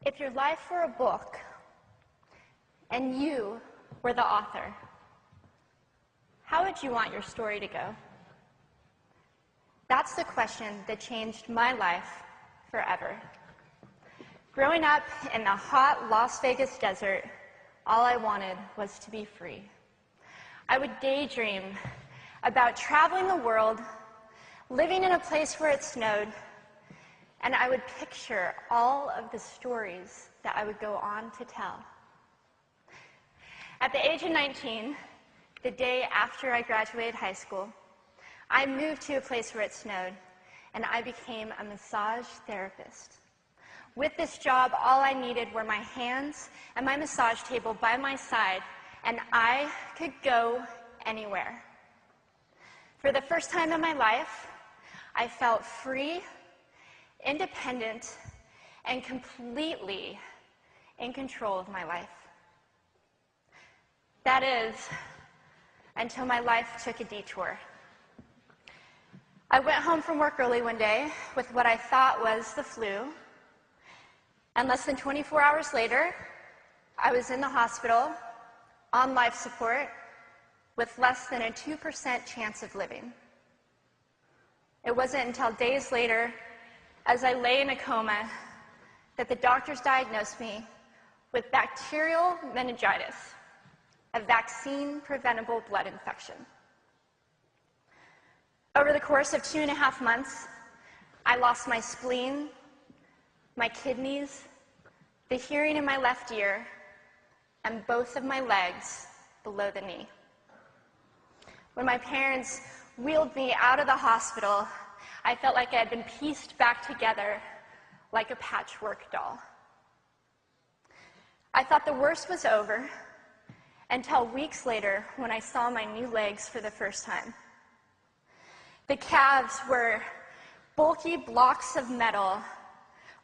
If your life were a book and you were the author, how would you want your story to go? That's the question that changed my life forever. Growing up in the hot Las Vegas desert, all I wanted was to be free. I would daydream about traveling the world, living in a place where it snowed, and I would picture all of the stories that I would go on to tell. At the age of 19, the day after I graduated high school, I moved to a place where it snowed, and I became a massage therapist. With this job, all I needed were my hands and my massage table by my side, and I could go anywhere. For the first time in my life, I felt free, independent, and completely in control of my life. That is, until my life took a detour. I went home from work early one day with what I thought was the flu, and less than 24 hours later, I was in the hospital on life support with less than a 2% chance of living. It wasn't until days later, as I lay in a coma, that the doctors diagnosed me with bacterial meningitis, a vaccine-preventable blood infection. Over the course of 2.5 months, I lost my spleen, my kidneys, the hearing in my left ear, and both of my legs below the knee. When my parents wheeled me out of the hospital, I felt like I had been pieced back together like a patchwork doll. I thought the worst was over until weeks later when I saw my new legs for the first time. The calves were bulky blocks of metal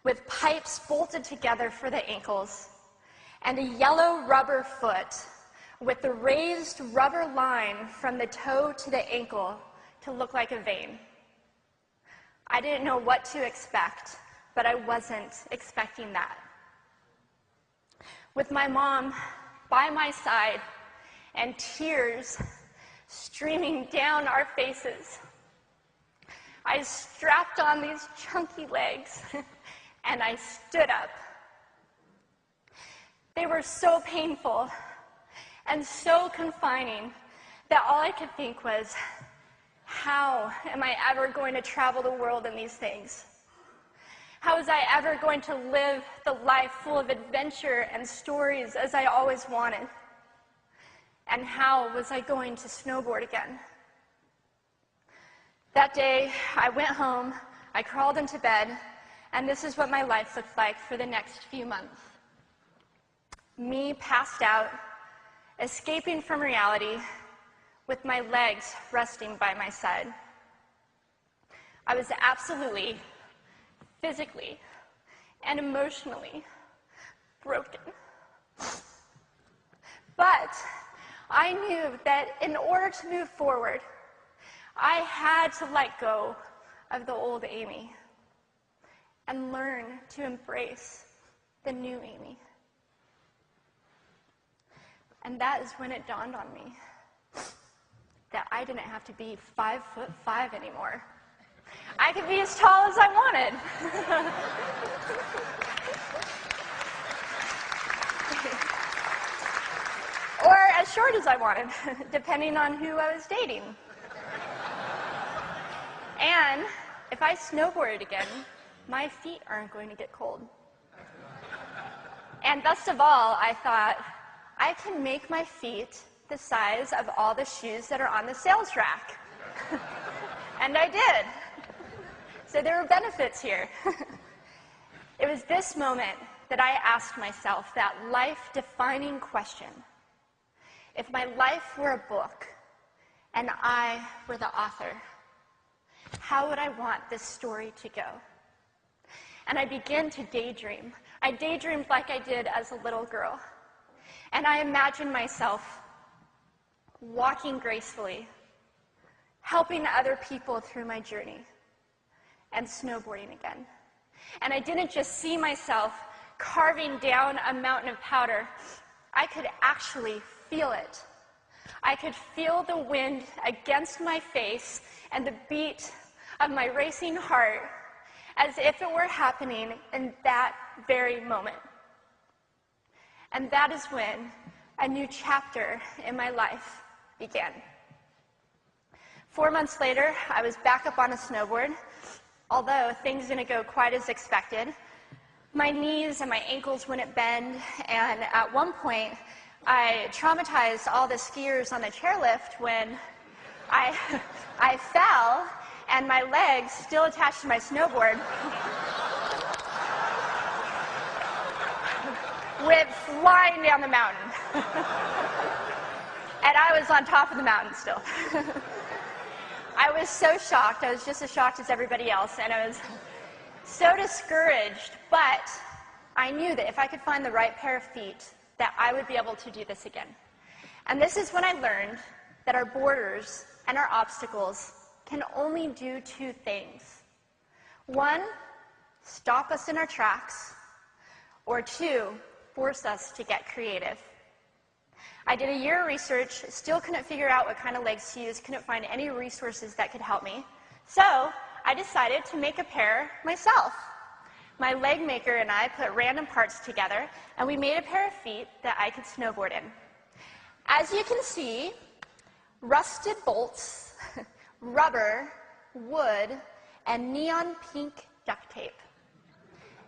with pipes bolted together for the ankles, and a yellow rubber foot with the raised rubber line from the toe to the ankle to look like a vein. I didn't know what to expect, but I wasn't expecting that. With my mom by my side and tears streaming down our faces, I strapped on these chunky legs and I stood up. They were so painful and so confining that all I could think was, how am I ever going to travel the world in these things? How was I ever going to live the life full of adventure and stories as I always wanted? And how was I going to snowboard again? That day, I went home, I crawled into bed, and this is what my life looked like for the next few months. Me passed out, escaping from reality, with my legs resting by my side. I was absolutely, physically, and emotionally broken. But I knew that in order to move forward, I had to let go of the old Amy and learn to embrace the new Amy. And that is when it dawned on me that I didn't have to be 5'5" anymore. I could be as tall as I wanted. Or as short as I wanted, depending on who I was dating. And if I snowboarded again, my feet aren't going to get cold. And best of all, I thought, I can make my feet the size of all the shoes that are on the sales rack. And I did. So there were benefits here. It was this moment that I asked myself that life-defining question. If my life were a book and I were the author, how would I want this story to go? And I began to daydream. I daydreamed like I did as a little girl. And I imagined myself walking gracefully, helping other people through my journey, and snowboarding again. And I didn't just see myself carving down a mountain of powder, I could actually feel it. I could feel the wind against my face and the beat of my racing heart as if it were happening in that very moment. And that is when a new chapter in my life began. 4 months later, I was back up on a snowboard. Although things didn't go quite as expected, my knees and my ankles wouldn't bend, and at one point, I traumatized all the skiers on the chairlift when I fell, and my legs, still attached to my snowboard, went flying down the mountain. And I was on top of the mountain still. I was so shocked. I was just as shocked as everybody else, and I was so discouraged, but I knew that if I could find the right pair of feet, that I would be able to do this again. And this is when I learned that our borders and our obstacles can only do two things. One, stop us in our tracks, or two, force us to get creative. I did a year of research, still couldn't figure out what kind of legs to use, couldn't find any resources that could help me. So I decided to make a pair myself. My leg maker and I put random parts together, and we made a pair of feet that I could snowboard in. As you can see, rusted bolts, rubber, wood, and neon pink duct tape.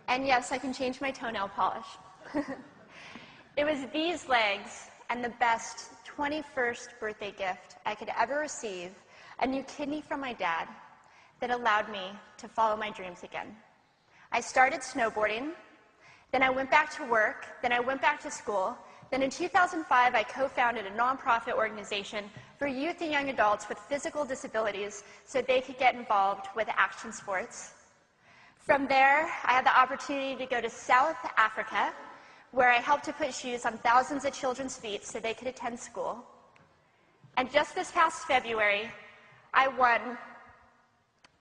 And yes, I can change my toenail polish. It was these legs and the best 21st birthday gift I could ever receive, a new kidney from my dad, that allowed me to follow my dreams again. I started snowboarding, then I went back to work, then I went back to school, then in 2005 I co-founded a nonprofit organization for youth and young adults with physical disabilities so they could get involved with action sports. From there, I had the opportunity to go to South Africa, where I helped to put shoes on thousands of children's feet so they could attend school. And just this past February, I won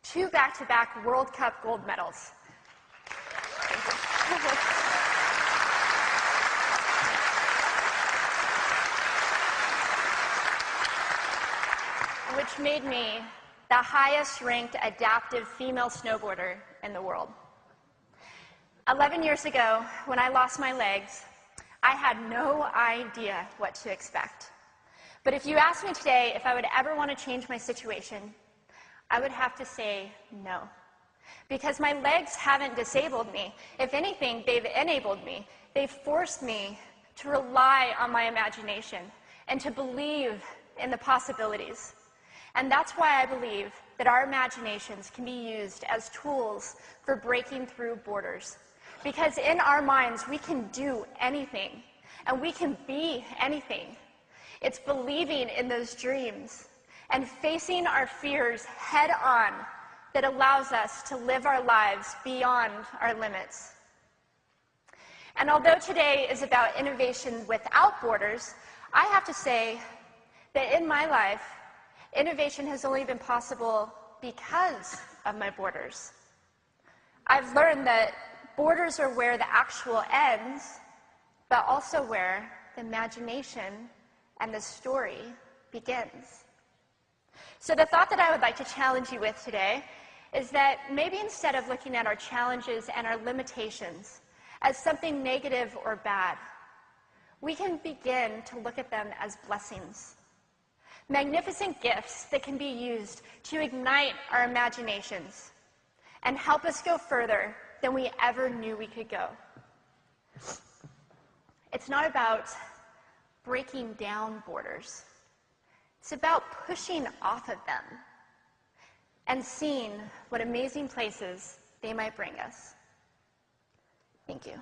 2 back-to-back World Cup gold medals. Which made me the highest-ranked adaptive female snowboarder in the world. 11 years ago, when I lost my legs, I had no idea what to expect. But if you asked me today if I would ever want to change my situation, I would have to say no. Because my legs haven't disabled me. If anything, they've enabled me. They've forced me to rely on my imagination and to believe in the possibilities. And that's why I believe that our imaginations can be used as tools for breaking through borders. Because in our minds, we can do anything, and we can be anything. It's believing in those dreams and facing our fears head on that allows us to live our lives beyond our limits. And although today is about innovation without borders, I have to say that in my life, innovation has only been possible because of my borders. I've learned that borders are where the actual ends, but also where the imagination and the story begins. So the thought that I would like to challenge you with today is that maybe instead of looking at our challenges and our limitations as something negative or bad, we can begin to look at them as blessings. Magnificent gifts that can be used to ignite our imaginations and help us go further than we ever knew we could go. It's not about breaking down borders. It's about pushing off of them and seeing what amazing places they might bring us. Thank you.